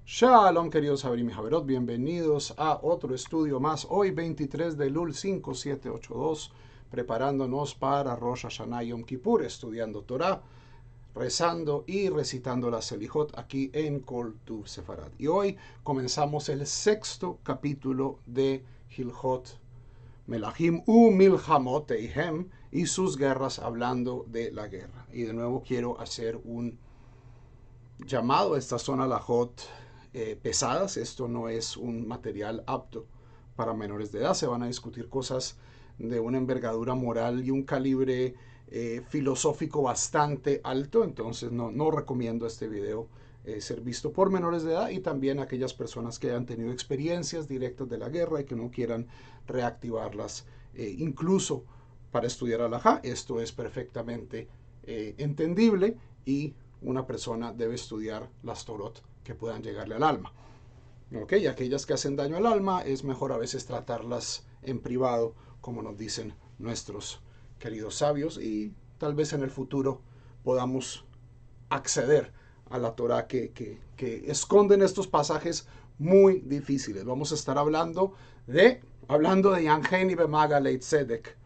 Shalom, queridos Habrim y Haverot, bienvenidos a otro estudio más. Hoy 23 de Elul 5782, preparándonos para Rosh Hashanah Yom Kippur, estudiando Torah, rezando y recitando la Selijot aquí en Kol Tuv Sefarad. Y hoy comenzamos el sexto capítulo de Hilchot Melahim u Milhamot Eihem y sus guerras, hablando de la guerra. Y de nuevo quiero hacer un llamado. Estas son alajot pesadas. Esto no es un material apto para menores de edad. Se van a discutir cosas de una envergadura moral y un calibre filosófico bastante alto. Entonces no recomiendo este video ser visto por menores de edad, y también aquellas personas que hayan tenido experiencias directas de la guerra y que no quieran reactivarlas incluso para estudiar alajá. Esto es perfectamente entendible, y una persona debe estudiar las Torot que puedan llegarle al alma. ¿Ok? Y aquellas que hacen daño al alma es mejor a veces tratarlas en privado, como nos dicen nuestros queridos sabios, y tal vez en el futuro podamos acceder a la Torah que esconden estos pasajes muy difíciles. Vamos a estar hablando de Yangen y Bemaga Leitzedek.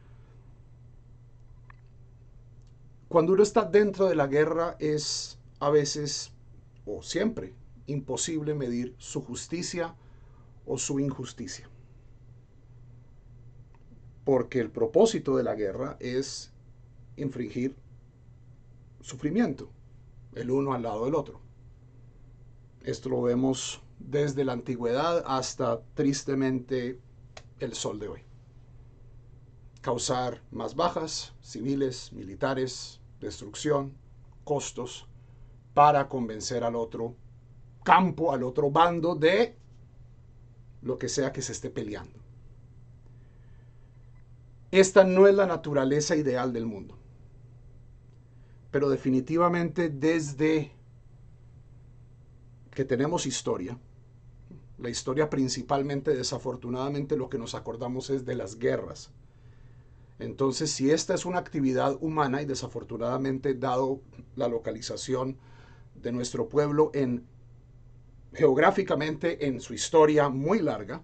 Cuando uno está dentro de la guerra es a veces, o siempre, imposible medir su justicia o su injusticia. Porque el propósito de la guerra es infligir sufrimiento, el uno al lado del otro. Esto lo vemos desde la antigüedad hasta, tristemente, el sol de hoy. Causar más bajas civiles, militares, destrucción, costos, para convencer al otro campo, al otro bando, de lo que sea que se esté peleando. Esta no es la naturaleza ideal del mundo, pero definitivamente desde que tenemos historia, la historia principalmente, desafortunadamente, lo que nos acordamos es de las guerras. Entonces, si esta es una actividad humana, y desafortunadamente, dado la localización de nuestro pueblo geográficamente en su historia muy larga,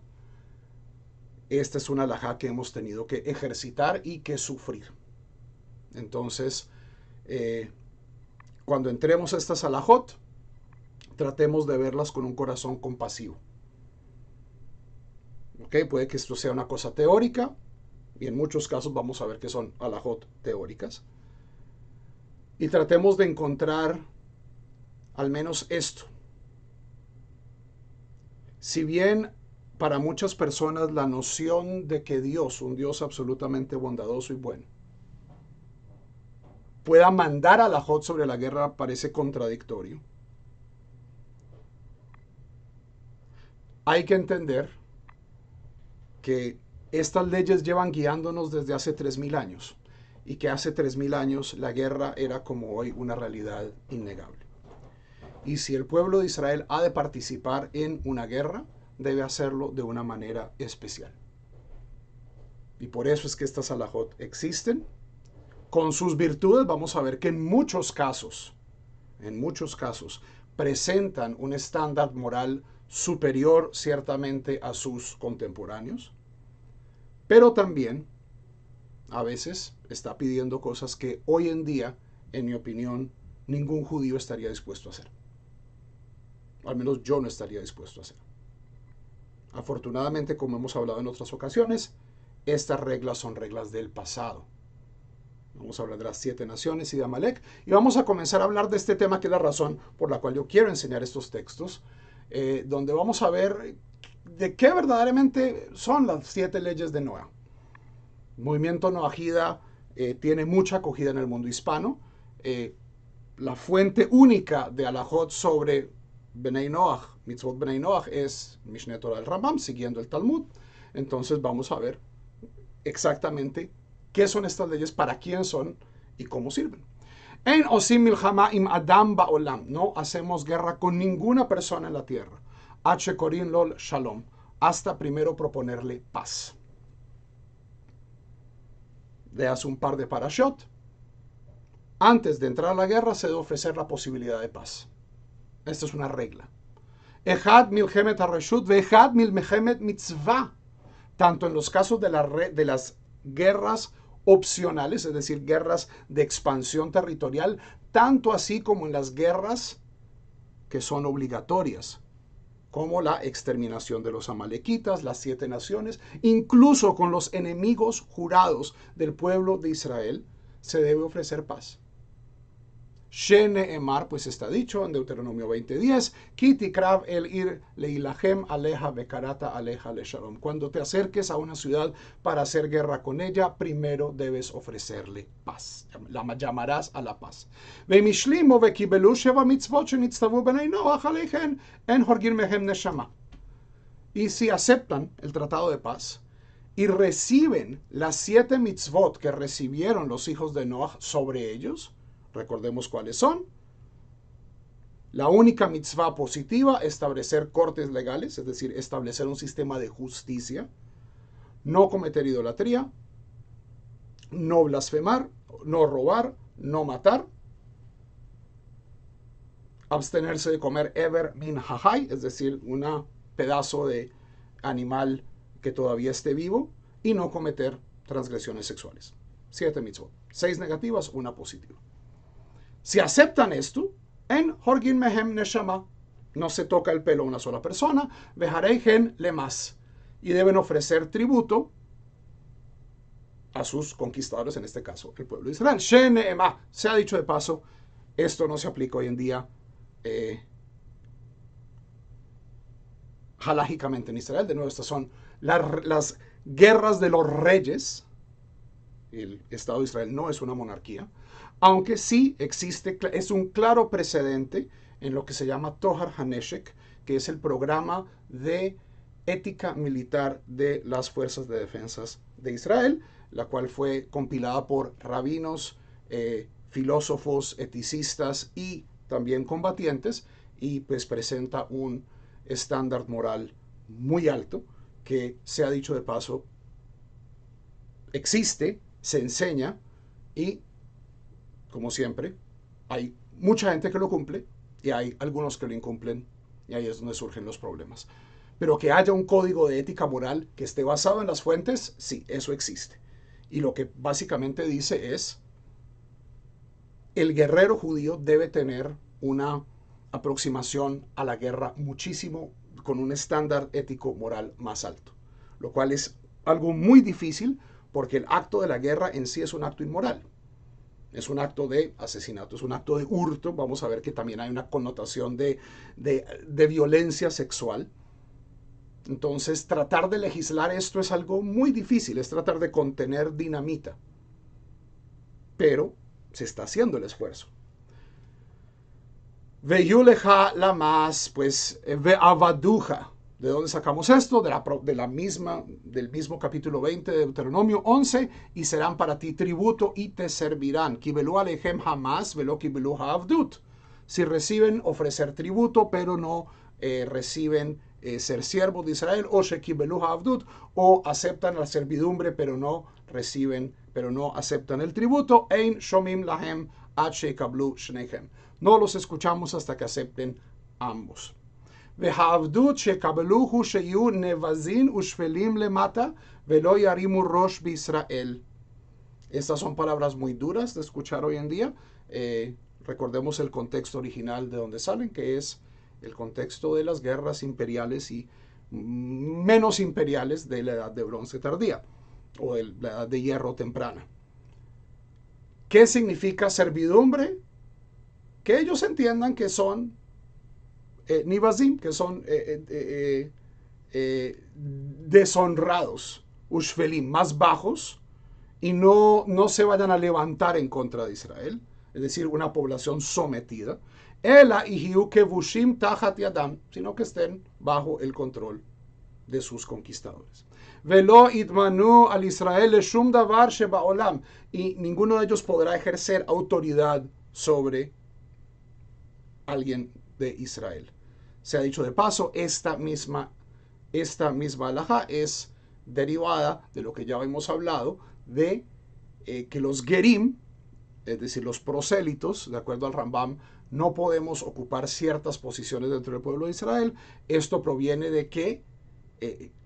esta es una alajá que hemos tenido que ejercitar y que sufrir. Entonces, cuando entremos a estas alajot, tratemos de verlas con un corazón compasivo. ¿Okay? Puede que esto sea una cosa teórica, y en muchos casos vamos a ver que son alajot teóricas. Y tratemos de encontrar al menos esto. Si bien para muchas personas la noción de que Dios, un Dios absolutamente bondadoso y bueno, pueda mandar alajot sobre la guerra, parece contradictorio, hay que entender que estas leyes llevan guiándonos desde hace 3000 años, y que hace 3000 años la guerra era como hoy una realidad innegable. Y si el pueblo de Israel ha de participar en una guerra, debe hacerlo de una manera especial. Y por eso es que estas alajot existen. Con sus virtudes, vamos a ver que en muchos casos, presentan un estándar moral superior ciertamente a sus contemporáneos, pero también a veces está pidiendo cosas que hoy en día, en mi opinión, ningún judío estaría dispuesto a hacer. Al menos yo no estaría dispuesto a hacer. Afortunadamente, como hemos hablado en otras ocasiones, estas reglas son reglas del pasado. Vamos a hablar de las 7 naciones y de Amalek, y vamos a comenzar a hablar de este tema, que es la razón por la cual yo quiero enseñar estos textos, donde vamos a ver de qué verdaderamente son las 7 leyes de Noah. El movimiento noahida tiene mucha acogida en el mundo hispano. La fuente única de alajot sobre Bnei Noach, Mitzvot Bnei Noach, es Mishneh Torah del Rambam, siguiendo el Talmud. Entonces vamos a ver exactamente qué son estas leyes, para quién son y cómo sirven. En osim milchama im adam ba'olam, no hacemos guerra con ninguna persona en la tierra. H korin lol shalom, hasta primero proponerle paz. Leas un par de parashot. Antes de entrar a la guerra se debe ofrecer la posibilidad de paz. Esta es una regla. Echad milchemet hareshut veechad milchemet mitzvah. Tanto en los casos de las guerras opcionales, es decir, guerras de expansión territorial, tanto así como en las guerras que son obligatorias, como la exterminación de los amalequitas, las 7 naciones, incluso con los enemigos jurados del pueblo de Israel, se debe ofrecer paz. Shene Emar, pues está dicho en Deuteronomio 20:10, Kiti krav el ir leilahem aleja bekarata aleja le shalom. Cuando te acerques a una ciudad para hacer guerra con ella, primero debes ofrecerle paz. La llamarás a la paz. Veimishlimu vekibelu sheva mitzvot shenitztavu benei Noach aleichen en horgir mehem neshama. Y si aceptan el tratado de paz y reciben las 7 mitzvot que recibieron los hijos de Noach sobre ellos, recordemos cuáles son. La única mitzvah positiva, establecer cortes legales, es decir, establecer un sistema de justicia, no cometer idolatría, no blasfemar, no robar, no matar, abstenerse de comer ever min hahai, es decir, un pedazo de animal que todavía esté vivo, y no cometer transgresiones sexuales. 7 mitzvot, 6 negativas, 1 positiva. Si aceptan esto, en Horgin Mehem Neshama, no se toca el pelo a una sola persona, Vejareigen Lemas, y deben ofrecer tributo a sus conquistadores, en este caso el pueblo de Israel. Shene Ema, se ha dicho de paso, esto no se aplica hoy en día halágicamente en Israel. De nuevo, estas son las guerras de los reyes. El Estado de Israel no es una monarquía, aunque sí existe, es un claro precedente en lo que se llama Tohar Haneshek, que es el programa de ética militar de las Fuerzas de Defensas de Israel, la cual fue compilada por rabinos, filósofos, eticistas y también combatientes, y pues presenta un estándar moral muy alto que, se ha dicho de paso, existe, se enseña y, como siempre, hay mucha gente que lo cumple y hay algunos que lo incumplen, y ahí es donde surgen los problemas. Pero que haya un código de ética moral que esté basado en las fuentes, sí, eso existe. Y lo que básicamente dice es: el guerrero judío debe tener una aproximación a la guerra muchísimo, con un estándar ético moral más alto, lo cual es algo muy difícil, porque el acto de la guerra en sí es un acto inmoral. Es un acto de asesinato, es un acto de hurto. Vamos a ver que también hay una connotación de violencia sexual. Entonces, tratar de legislar esto es algo muy difícil, es tratar de contener dinamita. Pero se está haciendo el esfuerzo. Veyuleja la más, pues, veavaduja. ¿De dónde sacamos esto? Del mismo capítulo 20 de Deuteronomio 11, y serán para ti tributo y te servirán. Kibelu alejem hamas velo kibelu haavdut. Si reciben ofrecer tributo, pero no reciben ser siervos de Israel, o shekibelu haavdut, o aceptan la servidumbre, pero no aceptan el tributo, ein shomim lahem ad shekablu shnechem. No los escuchamos hasta que acepten ambos. והעבדות שקבלוהו שיהיו נבזין ושפלים למטה ולא ירימו ראש בישראל. Estas son palabras muy duras de escuchar hoy en día. Recordemos el contexto original de donde salen, que es el contexto de las guerras imperiales y menos imperiales de la edad de bronce tardía, o de la edad de hierro temprana. ¿Qué significa servidumbre? Que ellos entiendan que son Nivazim, que son deshonrados, Ushfelim, más bajos, y no se vayan a levantar en contra de Israel, es decir, una población sometida, Ela ihiu kevushim tachat yadam, sino que estén bajo el control de sus conquistadores. Velo itmanu al Israel shum davar shebaolam, y ninguno de ellos podrá ejercer autoridad sobre alguien de Israel. Se ha dicho de paso, esta misma halajá es derivada de lo que ya hemos hablado, de que los gerim, es decir, los prosélitos, de acuerdo al Rambam, no podemos ocupar ciertas posiciones dentro del pueblo de Israel. Esto proviene de que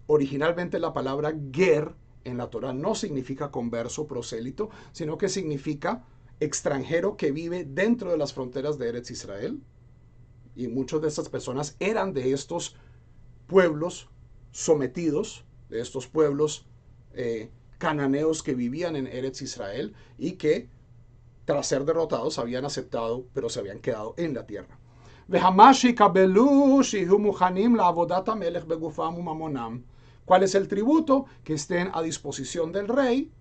originalmente la palabra ger en la Torah no significa converso, prosélito, sino que significa extranjero que vive dentro de las fronteras de Eretz Israel. Y muchas de estas personas eran de estos pueblos sometidos, de estos pueblos cananeos que vivían en Eretz Israel y que tras ser derrotados habían aceptado, pero se habían quedado en la tierra. ¿Cuál es el tributo? Que estén a disposición del rey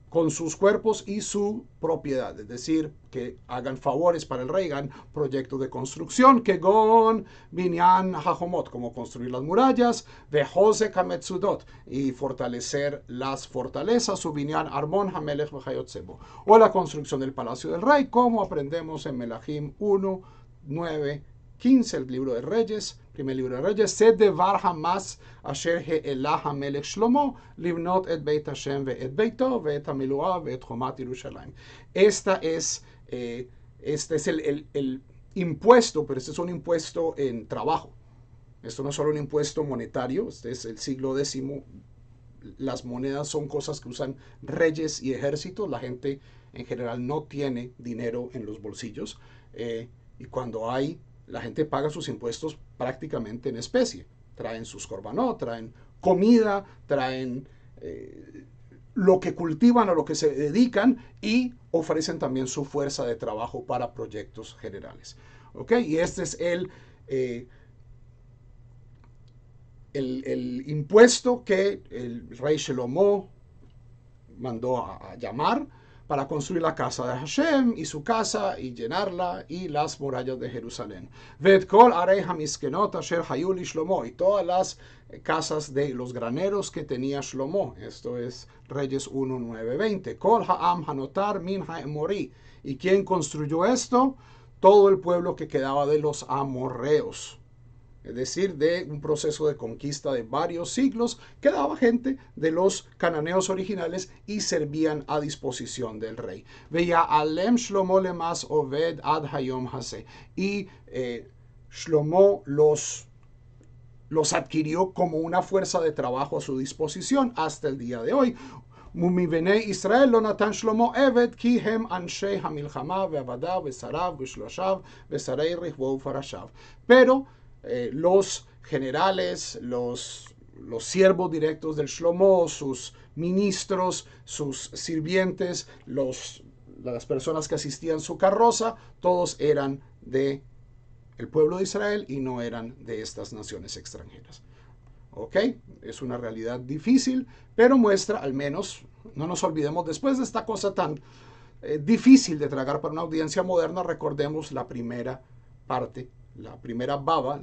con sus cuerpos y su propiedad, es decir, que hagan favores para el rey, hagan proyectos de construcción, que gon binyan hajomot, como construir las murallas, vejose kametzudot, y fortalecer las fortalezas, su binyan armon hamelech v'chayotzebo, o la construcción del palacio del rey, como aprendemos en Melahim 1, 9, 15, el libro de Reyes, primer libro de Reyes, Sed devar hamas asher he'elah hamelech Shlomo livnot et beit Hashem ve'et beito ve'et hamiluah ve'et chomat Yerushalayim. Este es el impuesto, pero este es un impuesto en trabajo. Esto no es solo un impuesto monetario, este es el siglo X. Las monedas son cosas que usan reyes y ejércitos. La gente en general no tiene dinero en los bolsillos. Y cuando la gente paga sus impuestos prácticamente en especie. Traen sus korbanot, traen comida, traen lo que cultivan, a lo que se dedican, y ofrecen también su fuerza de trabajo para proyectos generales. ¿Ok? Y este es el impuesto que el rey Shlomo mandó a llamar para construir la casa de Hashem y su casa y llenarla y las murallas de Jerusalén. Ved kol arei hamiskenot asher hayu li Shlomo, y todas las casas de los graneros que tenía Shlomo. Esto es Reyes 1, 9, 20. Kol ha'am hanotar min ha'emori. ¿Y quién construyó esto? Todo el pueblo que quedaba de los amorreos. Es decir, de un proceso de conquista de varios siglos, quedaba gente de los cananeos originales y servían a disposición del rey. Veía alem Shlomo lemas oved ad hayom hase. Y Shlomo los adquirió como una fuerza de trabajo a su disposición hasta el día de hoy. Mi bnei Israel lo natan Shlomo eved ki hem anshei hamilchama ve'avadav ve'sarav ve'shloshav ve'sarei richvo u'farashav. Pero los generales, los siervos directos del Shlomo, sus ministros, sus sirvientes, las personas que asistían a su carroza, todos eran del pueblo de Israel y no eran de estas naciones extranjeras. ¿Ok? Es una realidad difícil, pero muestra, al menos, no nos olvidemos, después de esta cosa tan difícil de tragar para una audiencia moderna, recordemos la primera parte, la primera baba,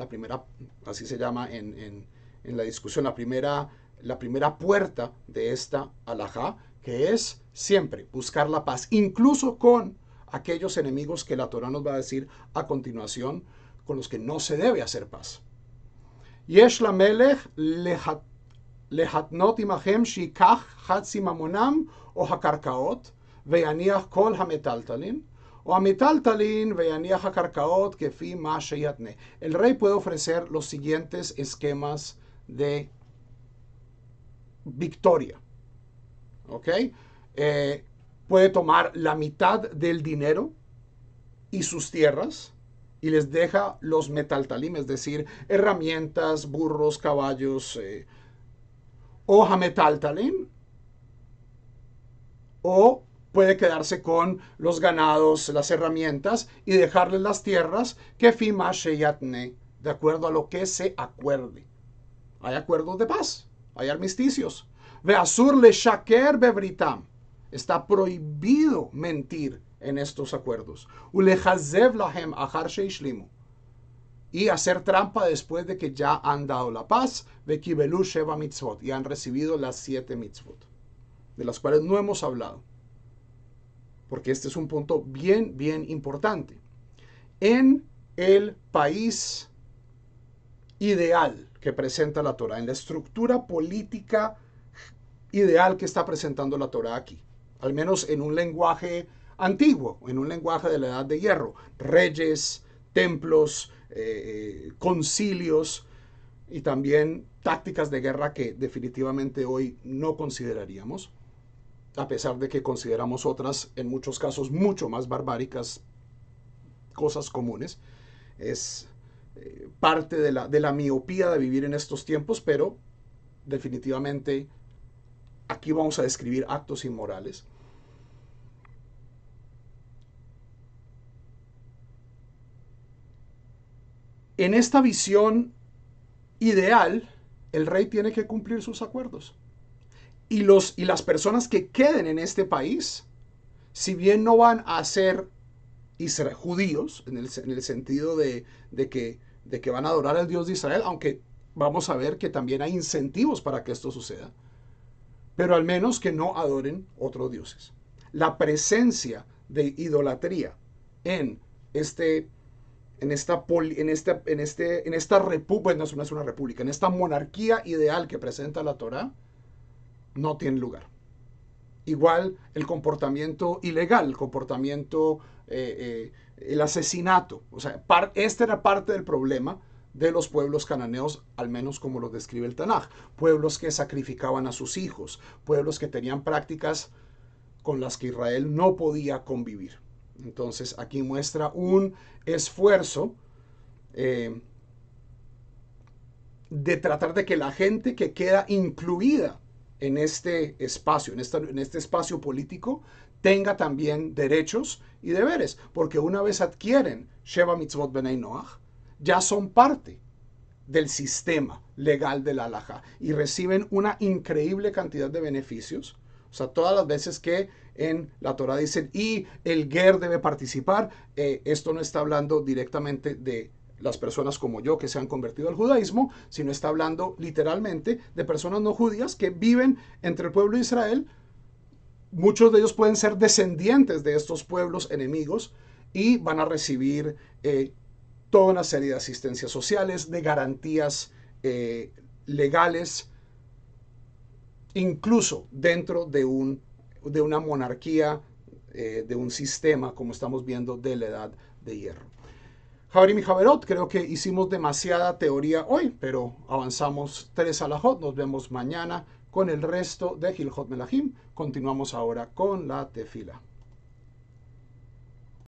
así se llama en la discusión, la primera puerta de esta alajá, que es siempre buscar la paz, incluso con aquellos enemigos que la Torah nos va a decir a continuación, con los que no se debe hacer paz. Yesh lamelech lehatnot imachem shikach chatzi mamonam o hakarkaot veyaniach kol hametaltalin o hametaltalin veyaniach hakarkaot kefi ma sheyatne. El rey puede ofrecer los siguientes esquemas de victoria. ¿Ok? Puede tomar la mitad del dinero y sus tierras y les deja los metaltalim, es decir, herramientas, burros, caballos, o hametaltalim, o puede quedarse con los ganados, las herramientas y dejarles las tierras que fima sheyatne, de acuerdo a lo que se acuerde. Hay acuerdos de paz, hay armisticios. Ve'asur le shaker bebritam. Está prohibido mentir en estos acuerdos. Ulechazev lahem achar sheishlimu. Y hacer trampa después de que ya han dado la paz. Ve'kibelu sheva mitzvot. Y han recibido las 7 mitzvot, de las cuales no hemos hablado, porque este es un punto bien, bien importante. En el país ideal que presenta la Torah, en la estructura política ideal que está presentando la Torah aquí, al menos en un lenguaje antiguo, en un lenguaje de la Edad de Hierro. Reyes, templos, concilios y también tácticas de guerra que definitivamente hoy no consideraríamos, a pesar de que consideramos otras, en muchos casos, mucho más barbáricas, cosas comunes. Es parte de la miopía de vivir en estos tiempos, pero definitivamente aquí vamos a describir actos inmorales. En esta visión ideal, el rey tiene que cumplir sus acuerdos. Y las personas que queden en este país, si bien no van a ser judíos, en el sentido de que van a adorar al Dios de Israel, aunque vamos a ver que también hay incentivos para que esto suceda, pero al menos que no adoren otros dioses. La presencia de idolatría en esta república, no es una república, en esta monarquía ideal que presenta la Torá, no tiene lugar. Igual el comportamiento ilegal, el comportamiento, el asesinato. O sea, este era parte del problema de los pueblos cananeos, al menos como lo describe el Tanaj. Pueblos que sacrificaban a sus hijos, pueblos que tenían prácticas con las que Israel no podía convivir. Entonces aquí muestra un esfuerzo de tratar de que la gente que queda incluida en este espacio, en este espacio político, tenga también derechos y deberes, porque una vez adquieren Sheva Mitzvot Bnei Noach, ya son parte del sistema legal de la halajá y reciben una increíble cantidad de beneficios. O sea, todas las veces que en la Torah dicen y el ger debe participar, esto no está hablando directamente de las personas como yo que se han convertido al judaísmo, sino está hablando literalmente de personas no judías que viven entre el pueblo de Israel. Muchos de ellos pueden ser descendientes de estos pueblos enemigos y van a recibir toda una serie de asistencias sociales, de garantías legales, incluso dentro de una monarquía, de un sistema, como estamos viendo, de la Edad de Hierro. Javerim y Javerot, creo que hicimos demasiada teoría hoy, pero avanzamos 3 alajot. Nos vemos mañana con el resto de Hilhot Melahim. Continuamos ahora con la tefila.